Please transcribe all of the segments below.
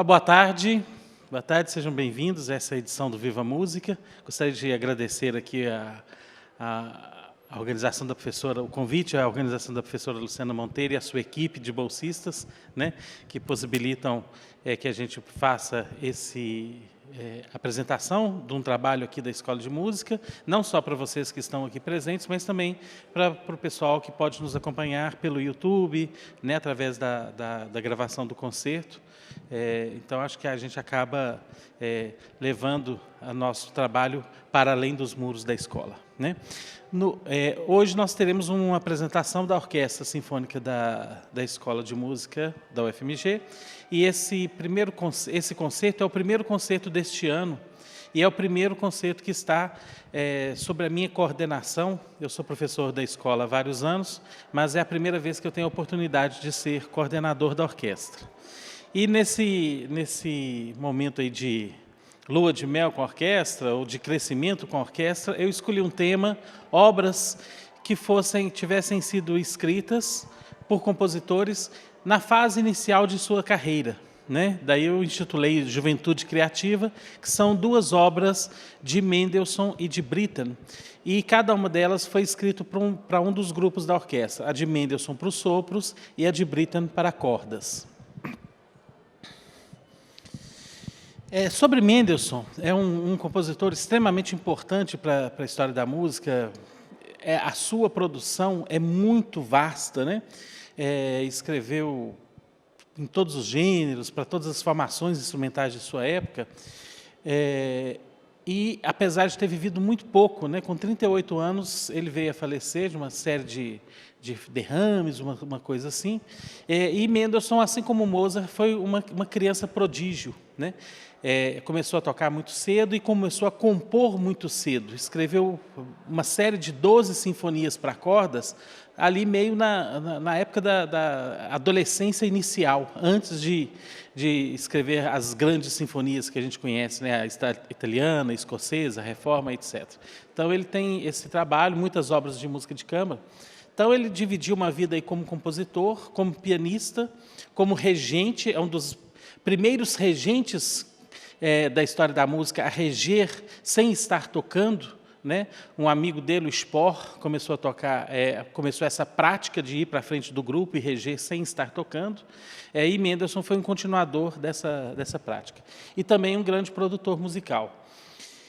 Boa tarde, sejam bem-vindos a essa edição do Viva Música. Gostaria de agradecer aqui a organização da professora, o convite à organização da professora Luciana Monteiro e a sua equipe de bolsistas, né, que possibilitam que a gente faça apresentação de um trabalho aqui da Escola de Música, não só para vocês que estão aqui presentes, mas também para o pessoal que pode nos acompanhar pelo YouTube, né, através da gravação do concerto. Então, acho que a gente acaba levando o nosso trabalho para além dos muros da escola, né? Hoje nós teremos uma apresentação da Orquestra Sinfônica da Escola de Música da UFMG, e esse concerto é o primeiro concerto deste ano, e é o primeiro concerto que está sob a minha coordenação. Eu sou professor da escola há vários anos, mas é a primeira vez que eu tenho a oportunidade de ser coordenador da orquestra. E nesse momento aí de lua de mel com a orquestra, ou de crescimento com a orquestra, eu escolhi um tema, obras que tivessem sido escritas por compositores na fase inicial de sua carreira, né? Daí eu intitulei Juventude Criativa, que são duas obras de Mendelssohn e de Britten, e cada uma delas foi escrita para um dos grupos da orquestra, a de Mendelssohn para os sopros e a de Britten para cordas. Sobre Mendelssohn, é um compositor extremamente importante para a história da música. A sua produção é muito vasta, né? Escreveu em todos os gêneros, para todas as formações instrumentais de sua época, e apesar de ter vivido muito pouco, né? Com 38 anos, ele veio a falecer de uma série de derrames, uma coisa assim. E Mendelssohn, assim como Mozart, foi uma criança prodígio, né? Começou a tocar muito cedo e começou a compor muito cedo. Escreveu uma série de 12 sinfonias para cordas, ali meio na época da adolescência inicial, antes de escrever as grandes sinfonias que a gente conhece, né? A italiana, a escocesa, a reforma, etc. Então, ele tem esse trabalho, muitas obras de música de câmara. Então, ele dividiu uma vida aí como compositor, como pianista, como regente, é um dos primeiros regentes da história da música a reger sem estar tocando, né? Um amigo dele, o Spohr, começou a tocar, começou essa prática de ir para a frente do grupo e reger sem estar tocando, e Mendelssohn foi um continuador dessa prática. E também um grande produtor musical.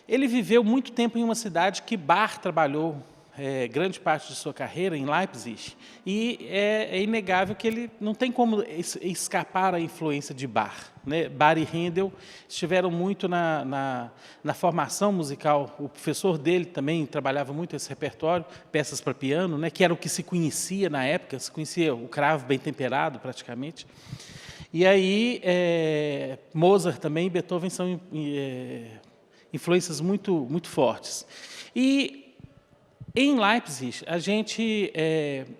Ele viveu muito tempo em uma cidade que Bach trabalhou grande parte de sua carreira, em Leipzig, e é inegável que ele não tem como escapar à influência de Bach, né? Bach e Handel estiveram muito na formação musical. O professor dele também trabalhava muito esse repertório, peças para piano, né? Que era o que se conhecia na época, se conhecia o cravo bem temperado, praticamente. E aí, Mozart também e Beethoven são influências muito, muito fortes. E em Leipzig,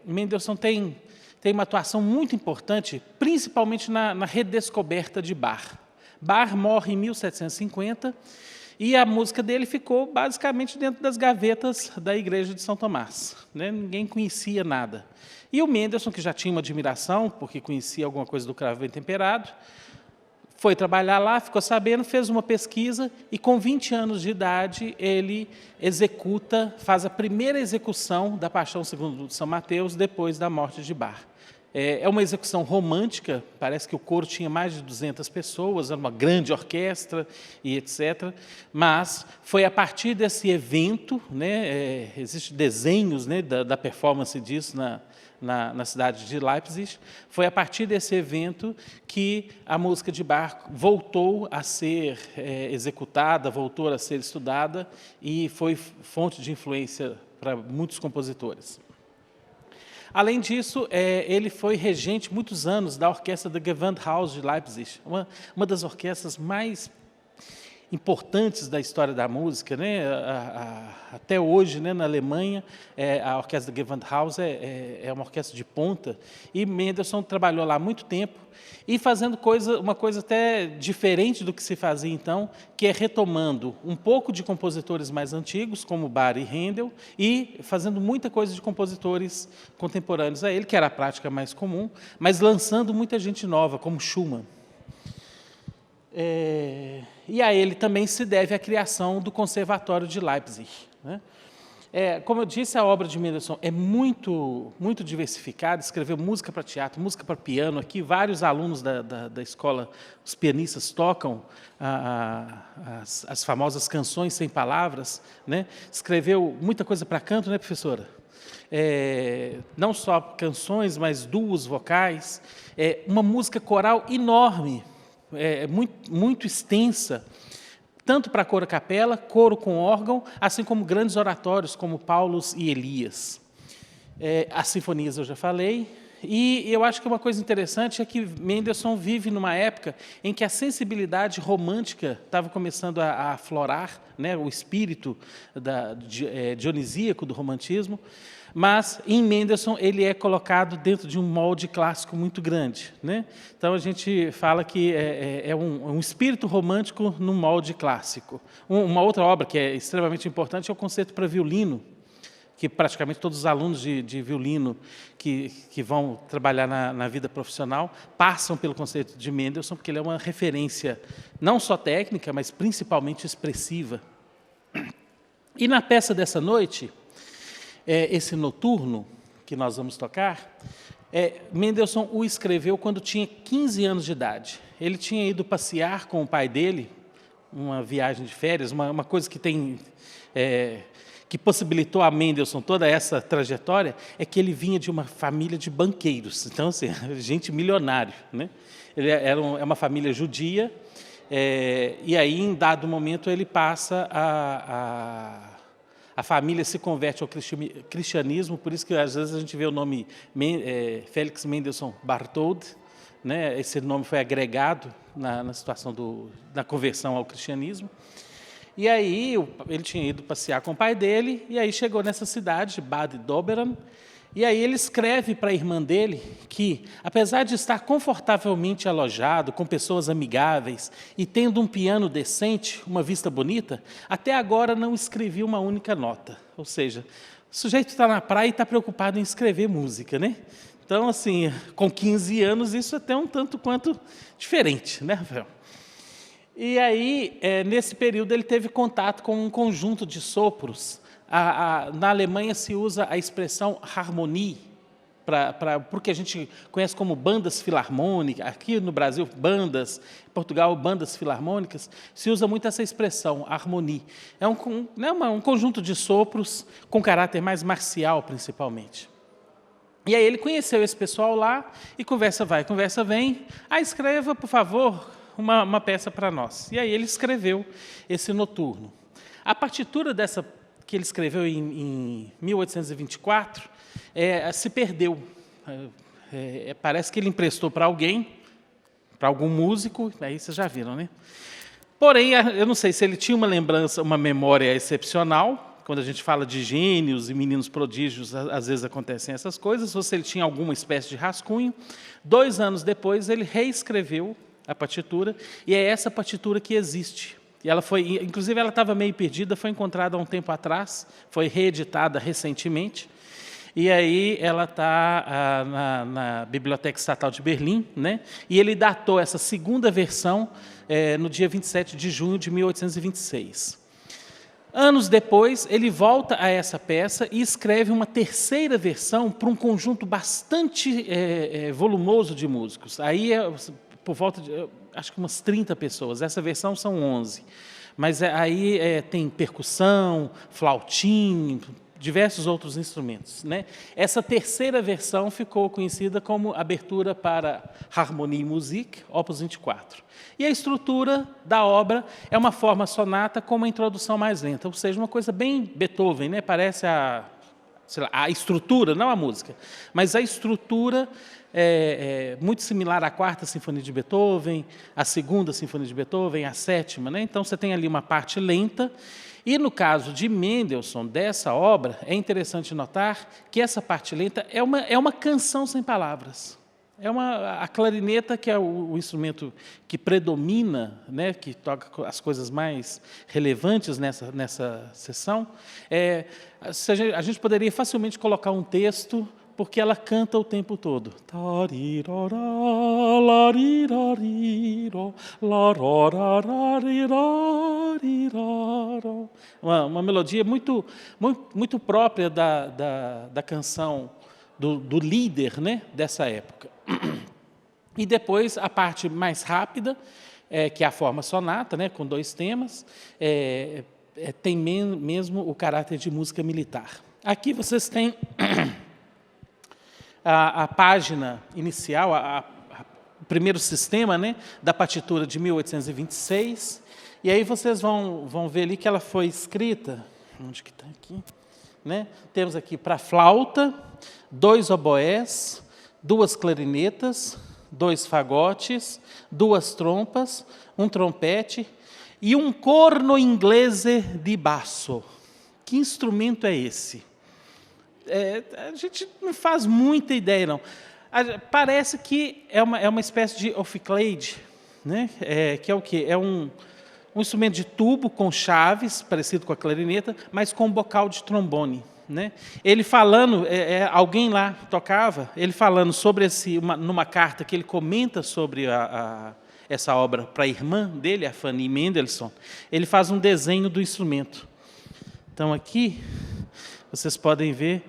Mendelssohn tem uma atuação muito importante, principalmente na redescoberta de Bach. Bach morre em 1750 e a música dele ficou basicamente dentro das gavetas da igreja de São Tomás, né? Ninguém conhecia nada. E o Mendelssohn, que já tinha uma admiração, porque conhecia alguma coisa do cravo bem temperado, foi trabalhar lá, ficou sabendo, fez uma pesquisa e, com 20 anos de idade, ele faz a primeira execução da Paixão segundo São Mateus, depois da morte de Bach. É uma execução romântica, parece que o coro tinha mais de 200 pessoas, era uma grande orquestra e etc. Mas foi a partir desse evento, né, existem desenhos, né, da performance disso na cidade de Leipzig, foi a partir desse evento que a música de Bach voltou a ser executada, voltou a ser estudada e foi fonte de influência para muitos compositores. Além disso, ele foi regente muitos anos da orquestra da Gewandhaus de Leipzig, uma das orquestras mais importantes da história da música, né? Até hoje, né, na Alemanha, a orquestra da Gewandhaus é uma orquestra de ponta, e Mendelssohn trabalhou lá há muito tempo, e fazendo uma coisa até diferente do que se fazia então, que é retomando um pouco de compositores mais antigos, como Bach e Handel, e fazendo muita coisa de compositores contemporâneos a ele, que era a prática mais comum, mas lançando muita gente nova, como Schumann. E a ele também se deve a criação do Conservatório de Leipzig, né? Como eu disse, a obra de Mendelssohn é muito diversificada, escreveu música para teatro, música para piano. Aqui vários alunos da escola, os pianistas, tocam as famosas canções sem palavras, né? Escreveu muita coisa para canto, né, professora? Não só canções, mas duos vocais, uma música coral enorme, muito extensa, tanto para coro a capela, coro com órgão, assim como grandes oratórios, como Paulus e Elias. As sinfonias eu já falei, e eu acho que uma coisa interessante é que Mendelssohn vive numa época em que a sensibilidade romântica estava começando a aflorar, né, o espírito dionisíaco do romantismo, mas em Mendelssohn ele é colocado dentro de um molde clássico muito grande, né? Então a gente fala que é um espírito romântico no molde clássico. Uma outra obra que é extremamente importante é o Concerto para Violino, que praticamente todos os alunos de violino que vão trabalhar na vida profissional passam pelo concerto de Mendelssohn, porque ele é uma referência não só técnica, mas principalmente expressiva. E na peça dessa noite, esse noturno que nós vamos tocar, Mendelssohn o escreveu quando tinha 15 anos de idade. Ele tinha ido passear com o pai dele, uma viagem de férias, uma coisa que que possibilitou a Mendelssohn toda essa trajetória, é que ele vinha de uma família de banqueiros, então, assim, gente milionário, né? Ele é uma família judia, e aí, em dado momento, ele passa a família se converte ao cristianismo, por isso que às vezes a gente vê o nome Félix Mendelssohn Barthold, né? Esse nome foi agregado na situação da conversão ao cristianismo. E aí ele tinha ido passear com o pai dele, e aí chegou nessa cidade, Bad Doberan, e aí ele escreve para a irmã dele que, apesar de estar confortavelmente alojado, com pessoas amigáveis e tendo um piano decente, uma vista bonita, até agora não escrevia uma única nota. Ou seja, o sujeito está na praia e está preocupado em escrever música, né? Então, assim, com 15 anos, isso é até um tanto quanto diferente, né, Rafael? E aí, nesse período, ele teve contato com um conjunto de sopros. Na Alemanha se usa a expressão harmonie, para o que a gente conhece como bandas filarmônicas. Aqui no Brasil, bandas, em Portugal, bandas filarmônicas, se usa muito essa expressão, harmonie. É um conjunto de sopros com caráter mais marcial, principalmente. E aí ele conheceu esse pessoal lá, e conversa vai, conversa vem. Escreva, por favor, uma peça para nós. E aí ele escreveu esse noturno. A partitura dessa que ele escreveu em 1824 se perdeu. Parece que ele emprestou para alguém, para algum músico, aí vocês já viram, né? Porém, eu não sei se ele tinha uma lembrança, uma memória excepcional. Quando a gente fala de gênios e meninos prodígios, às vezes acontecem essas coisas, ou se ele tinha alguma espécie de rascunho. 2 anos depois, ele reescreveu a partitura, e é essa partitura que existe. E ela foi, inclusive, ela estava meio perdida, foi encontrada há um tempo atrás, foi reeditada recentemente, e aí ela está na Biblioteca Estatal de Berlim, né? E ele datou essa segunda versão no dia 27 de junho de 1826. Anos depois, ele volta a essa peça e escreve uma terceira versão para um conjunto bastante volumoso de músicos. Aí por volta de, acho que umas 30 pessoas. Essa versão são 11. Mas aí tem percussão, flautim, diversos outros instrumentos, né? Essa terceira versão ficou conhecida como Abertura para Harmonie Musik, Opus 24. E a estrutura da obra é uma forma sonata com uma introdução mais lenta, ou seja, uma coisa bem Beethoven, né? Parece a estrutura, não a música, mas a estrutura muito similar à 4ª Sinfonia de Beethoven, à 2ª Sinfonia de Beethoven, à 7ª, né? Então você tem ali uma parte lenta. E no caso de Mendelssohn, dessa obra, é interessante notar que essa parte lenta é uma canção sem palavras. A clarineta, que é o instrumento que predomina, né, que toca as coisas mais relevantes nessa sessão, a gente poderia facilmente colocar um texto, porque ela canta o tempo todo. Uma melodia muito própria da canção do líder, né, dessa época. E depois a parte mais rápida, que é a forma sonata, né, com 2 temas, tem mesmo o caráter de música militar. Aqui vocês têm a página inicial, o primeiro sistema, né, da partitura de 1826, e aí vocês vão ver ali que ela foi escrita, onde que está aqui? Né? Temos aqui para flauta, 2 oboés, 2 clarinetas, 2 fagotes, 2 trompas, 1 trompete e um corno inglese di basso. Que instrumento é esse? A gente não faz muita ideia, não. Parece que é uma espécie de ophicleide, né? Que é o quê? É um instrumento de tubo com chaves, parecido com a clarineta, mas com bocal de trombone. Né? Ele falando, alguém lá tocava, ele falando sobre numa carta que ele comenta sobre essa obra para a irmã dele, a Fanny Mendelssohn, ele faz um desenho do instrumento. Então aqui vocês podem ver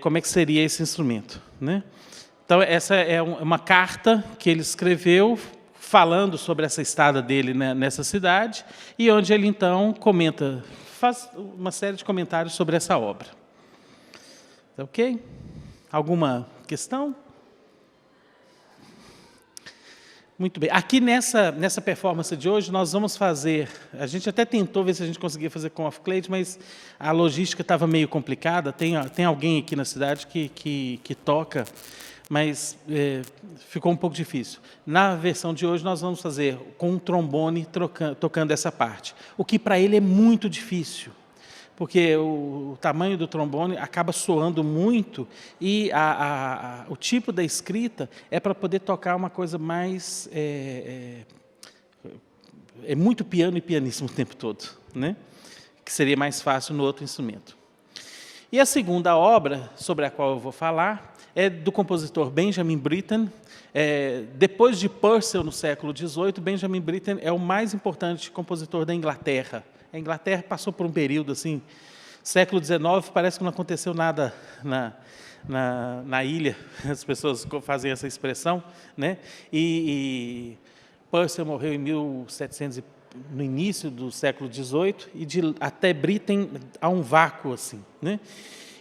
como é que seria esse instrumento. Né? Então essa é uma carta que ele escreveu falando sobre essa estada dele, né, nessa cidade, e onde ele então faz uma série de comentários sobre essa obra. Ok? Alguma questão? Muito bem. Aqui nessa performance de hoje, nós vamos fazer... A gente até tentou ver se a gente conseguia fazer com ophicleide, mas a logística estava meio complicada. Tem alguém aqui na cidade que toca, mas ficou um pouco difícil. Na versão de hoje, nós vamos fazer com um trombone tocando essa parte, o que para ele é muito difícil, porque o tamanho do trombone acaba soando muito e o tipo da escrita é para poder tocar uma coisa mais... É muito piano e pianíssimo o tempo todo, né? Que seria mais fácil no outro instrumento. E a segunda obra sobre a qual eu vou falar é do compositor Benjamin Britten. Depois de Purcell, no século XVIII, Benjamin Britten é o mais importante compositor da Inglaterra. A Inglaterra passou por um período assim, século XIX, parece que não aconteceu nada na ilha, as pessoas fazem essa expressão, né? E Purcell morreu em 1700, no início do século XVIII, e até Britten há um vácuo assim, né?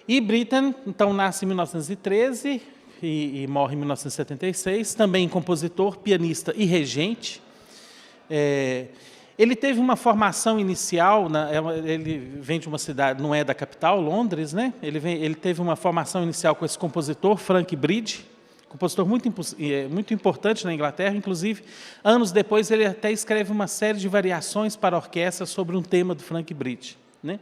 E Britten, então, nasce em 1913 e morre em 1976, também compositor, pianista e regente. Ele teve uma formação inicial, ele vem de uma cidade, não é da capital, Londres, né? Ele teve uma formação inicial com esse compositor, Frank Bridge, compositor muito importante na Inglaterra, inclusive, anos depois ele até escreve uma série de variações para orquestra sobre um tema do Frank Bridge, né?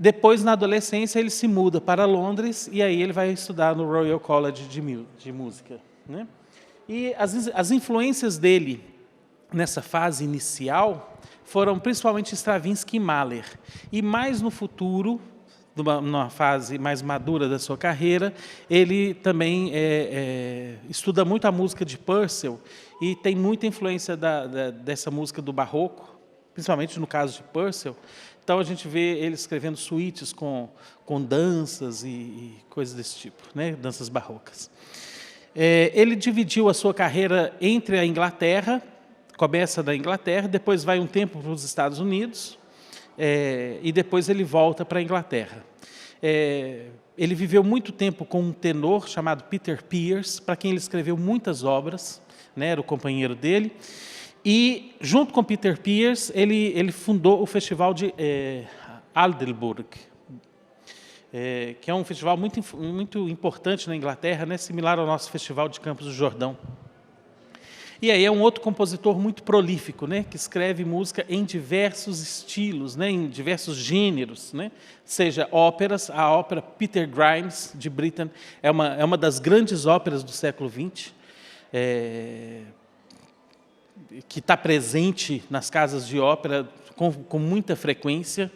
Depois, na adolescência, ele se muda para Londres e aí ele vai estudar no Royal College de Música, né? E as influências dele nessa fase inicial foram principalmente Stravinsky e Mahler. E mais no futuro, numa fase mais madura da sua carreira, ele também estuda muito a música de Purcell e tem muita influência dessa música do barroco, principalmente no caso de Purcell. Então a gente vê ele escrevendo suítes com danças e coisas desse tipo, né? Danças barrocas. Ele dividiu a sua carreira entre a Inglaterra, começa da Inglaterra, depois vai um tempo para os Estados Unidos, e depois ele volta para a Inglaterra. Ele viveu muito tempo com um tenor chamado Peter Pears, para quem ele escreveu muitas obras, né? Era o companheiro dele. E, junto com Peter Pears, ele fundou o Festival de Aldeburgh, que é um festival muito importante na Inglaterra, né? Similar ao nosso Festival de Campos do Jordão. E aí é um outro compositor muito prolífico, né? Que escreve música em diversos estilos, né? Em diversos gêneros, né? Seja óperas, a ópera Peter Grimes, de Britten, é uma das grandes óperas do século XX, que está presente nas casas de ópera com muita frequência.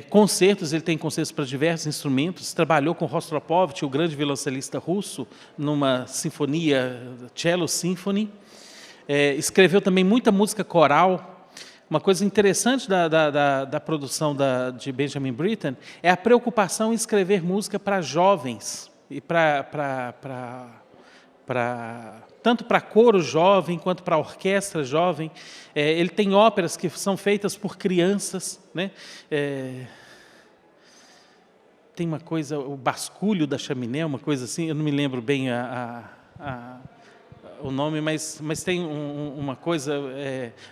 Concertos, ele tem concertos para diversos instrumentos, trabalhou com Rostropovich, o grande violoncelista russo, numa sinfonia, Cello Symphony. Escreveu também muita música coral. Uma coisa interessante da produção de Benjamin Britten é a preocupação em escrever música para jovens, e tanto para coro jovem quanto para orquestra jovem. Ele tem óperas que são feitas por crianças, né? Tem uma coisa, o Basculho da Chaminé, uma coisa assim, eu não me lembro bem o nome, mas tem uma coisa,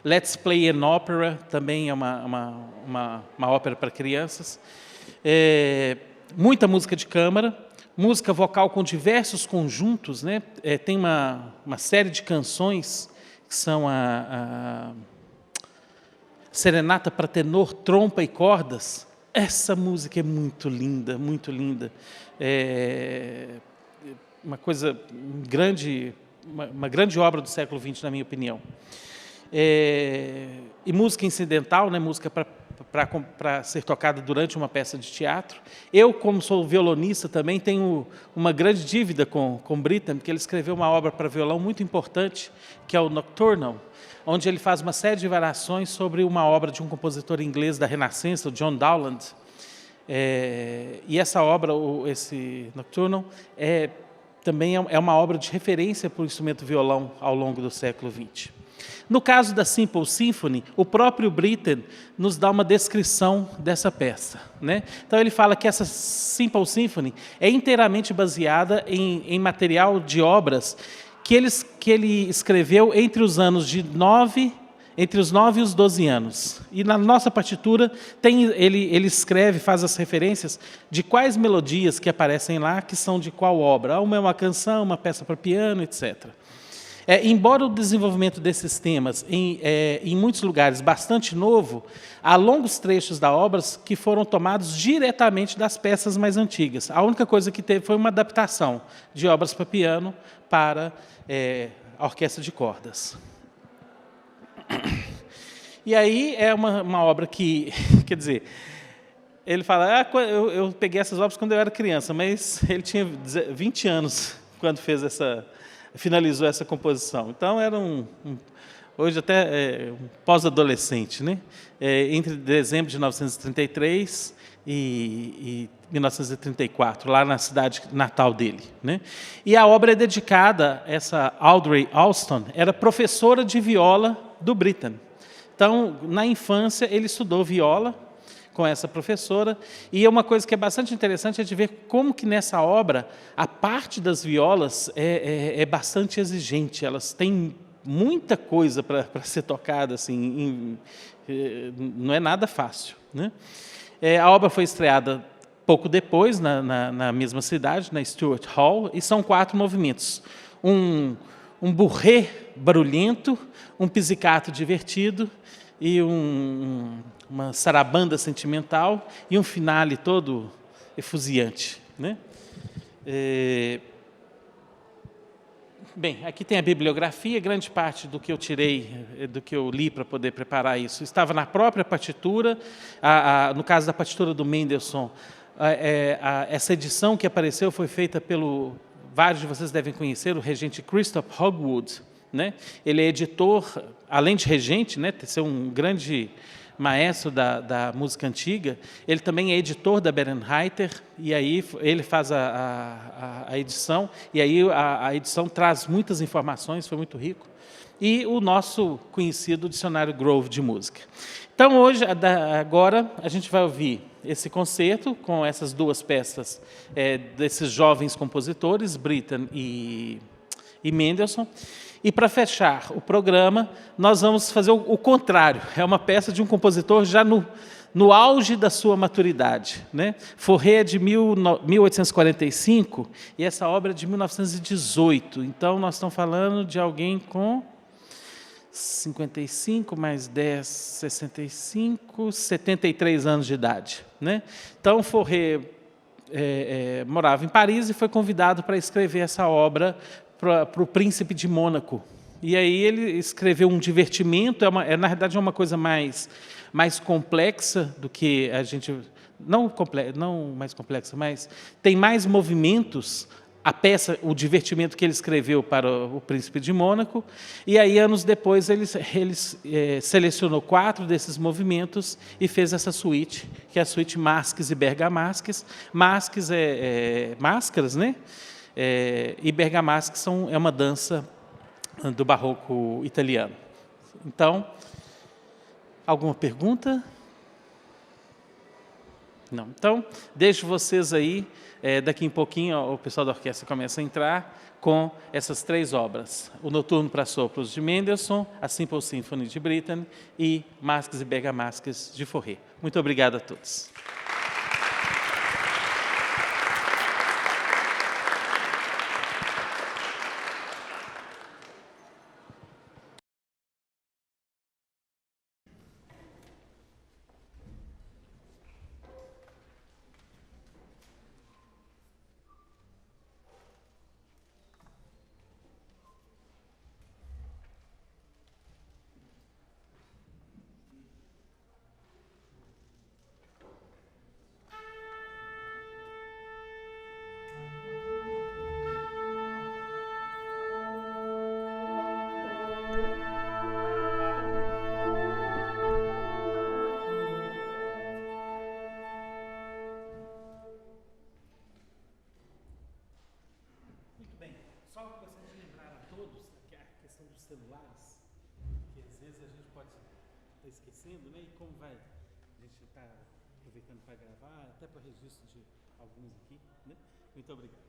Let's Play an Opera, também é uma ópera para crianças. Muita música de câmara, música vocal com diversos conjuntos, né? Tem uma série de canções que são a Serenata para tenor, trompa e cordas. Essa música é muito linda, muito linda. Uma coisa grande, uma grande obra do século XX, na minha opinião. E música incidental, né? Música para ser tocada durante uma peça de teatro. Eu, como sou violonista também, tenho uma grande dívida com Britten, porque ele escreveu uma obra para violão muito importante, que é o Nocturnal, onde ele faz uma série de variações sobre uma obra de um compositor inglês da Renascença, o John Dowland. E essa obra, esse Nocturnal, também é uma obra de referência para o instrumento violão ao longo do século XX. No caso da Simple Symphony, o próprio Britten nos dá uma descrição dessa peça, né? Então ele fala que essa Simple Symphony é inteiramente baseada em material de obras que ele escreveu entre os 9 e os 12 anos. E na nossa partitura, ele escreve, faz as referências de quais melodias que aparecem lá, que são de qual obra. Uma é uma canção, uma peça para piano, etc. Embora o desenvolvimento desses temas, em muitos lugares, bastante novo, há longos trechos da obra que foram tomados diretamente das peças mais antigas. A única coisa que teve foi uma adaptação de obras para piano para a orquestra de cordas. E aí é uma obra que, quer dizer, ele fala, eu peguei essas obras quando eu era criança, mas ele tinha 20 anos quando finalizou essa composição. Então era hoje até um pós-adolescente, né? Entre dezembro de 1933 e 1934, lá na cidade natal dele, né? E a obra é dedicada, essa Audrey Alston era professora de viola do Britten. Então, na infância, ele estudou viola com essa professora, e uma coisa que é bastante interessante é de ver como que nessa obra a parte das violas é bastante exigente, elas têm muita coisa para ser tocada, assim, não é nada fácil, né? A obra foi estreada pouco depois, na mesma cidade, na Stuart Hall, e são 4 movimentos. Um bourrée barulhento, um pizzicato divertido, e uma sarabanda sentimental, e um finale todo efusiante, né? Bem, aqui tem a bibliografia, grande parte do que eu tirei, do que eu li para poder preparar isso, estava na própria partitura. No caso da partitura do Mendelssohn, essa edição que apareceu foi feita vários de vocês devem conhecer, o regente Christoph Hogwood, né? Ele é editor, além de regente, né, ser um grande maestro da música antiga, ele também é editor da Berenreiter, e aí ele faz a edição, e aí a edição traz muitas informações, foi muito rico, e o nosso conhecido dicionário Grove de música. Então, agora, a gente vai ouvir esse concerto com essas 2 peças desses jovens compositores, Britten e Mendelssohn. E, para fechar o programa, nós vamos fazer o contrário. É uma peça de um compositor já no auge da sua maturidade, né? Fauré é de 1845 e essa obra é de 1918. Então, nós estamos falando de alguém com 55 mais 10, 65, 73 anos de idade, né? Então, Fauré morava em Paris e foi convidado para escrever essa obra para o príncipe de Mônaco. E aí ele escreveu um divertimento, na verdade é uma coisa mais complexa do que a gente... Não mais complexa, mas tem mais movimentos a peça, o divertimento que ele escreveu para o Príncipe de Mônaco, e aí, anos depois, ele selecionou 4 desses movimentos e fez essa suíte, que é a suíte Masques e Bergamasques. Masques máscaras, né? E Bergamasques é uma dança do barroco italiano. Então, alguma pergunta? Não. Então, deixo vocês aí, daqui um pouquinho o pessoal da orquestra começa a entrar com essas 3 obras. O Noturno para Sopros de Mendelssohn, a Simple Symphony de Britten e Masques e Bergamasques de Fauré. Muito obrigado a todos. Celulares, que às vezes a gente pode estar esquecendo, né? E como a gente está aproveitando para gravar, até para registro de alguns aqui, né? Muito obrigado.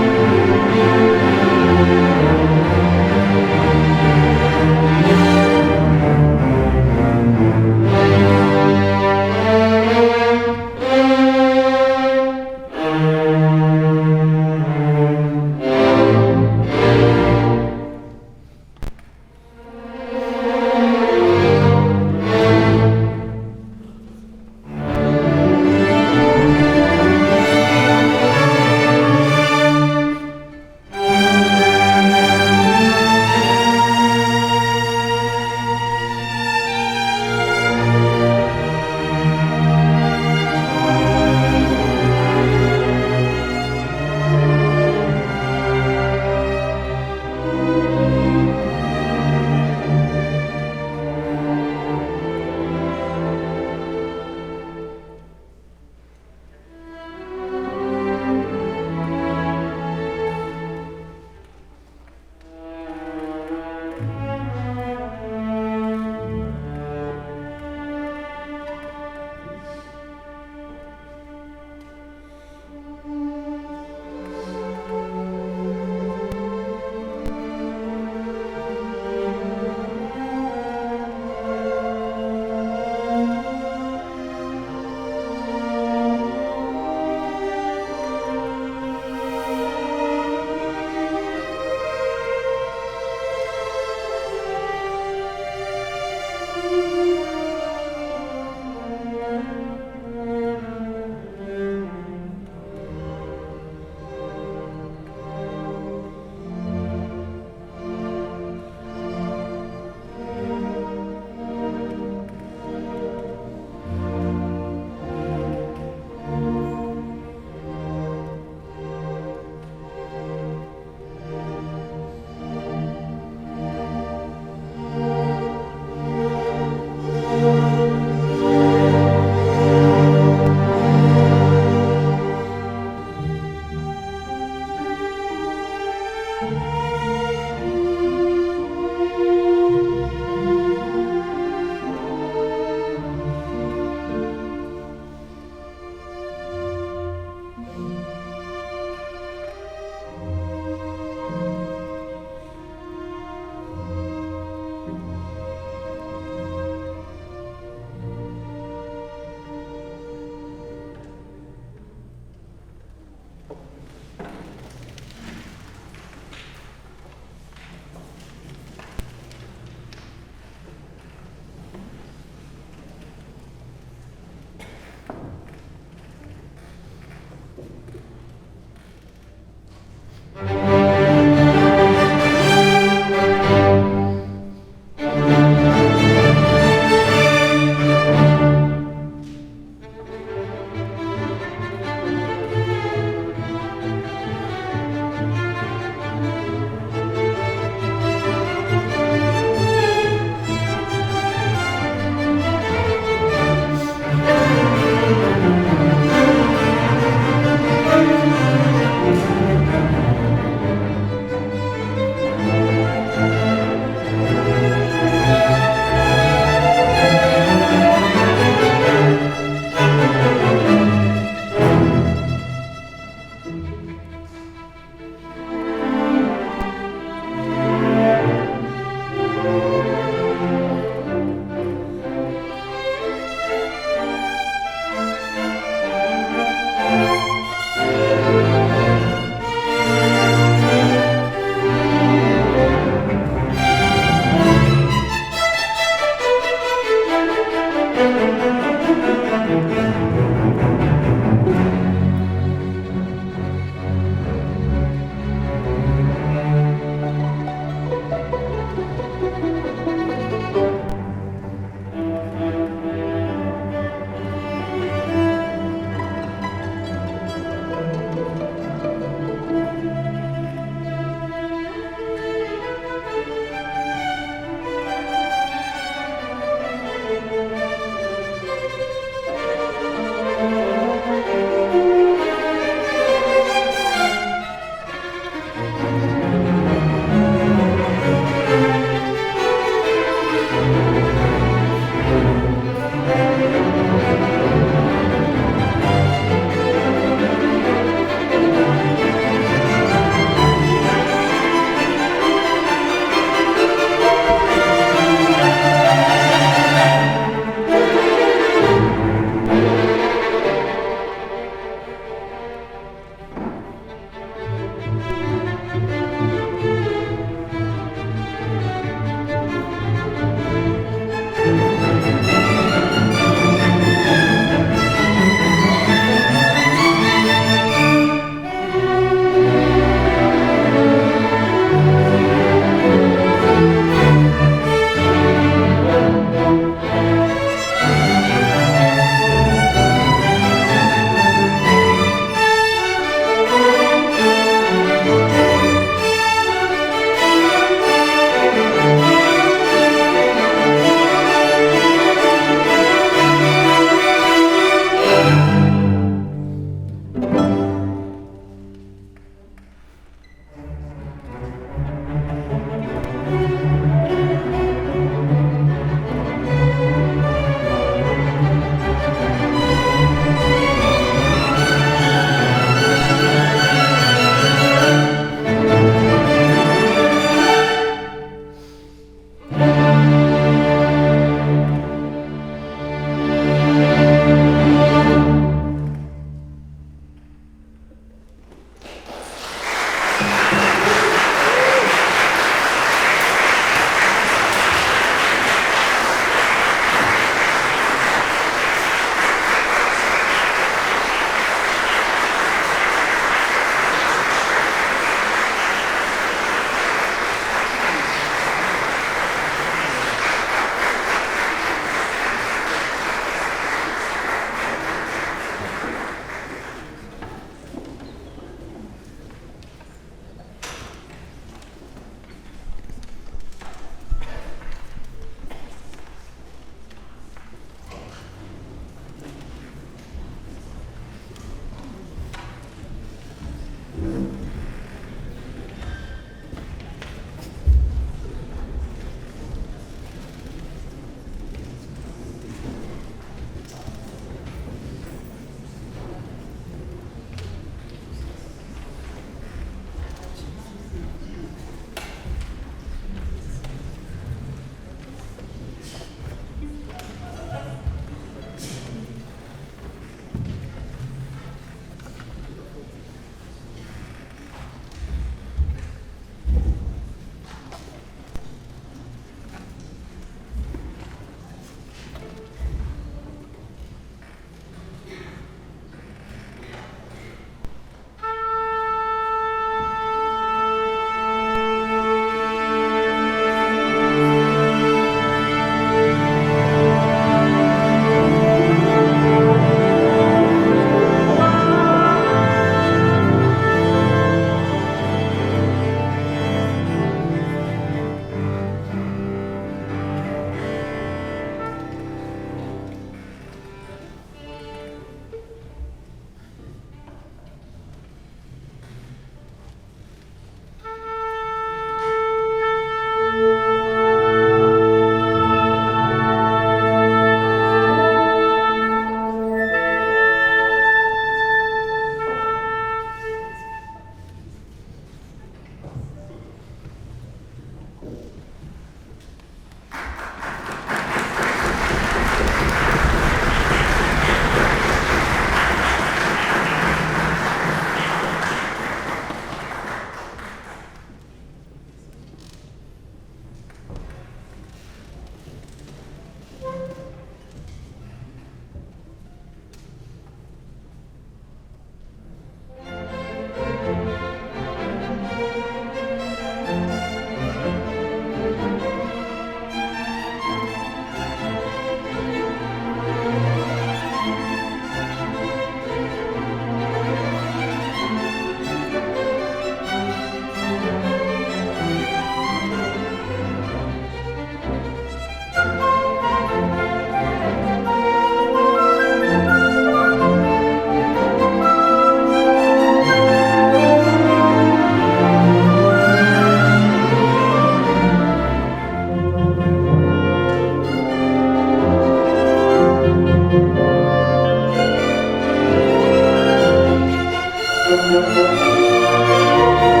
Música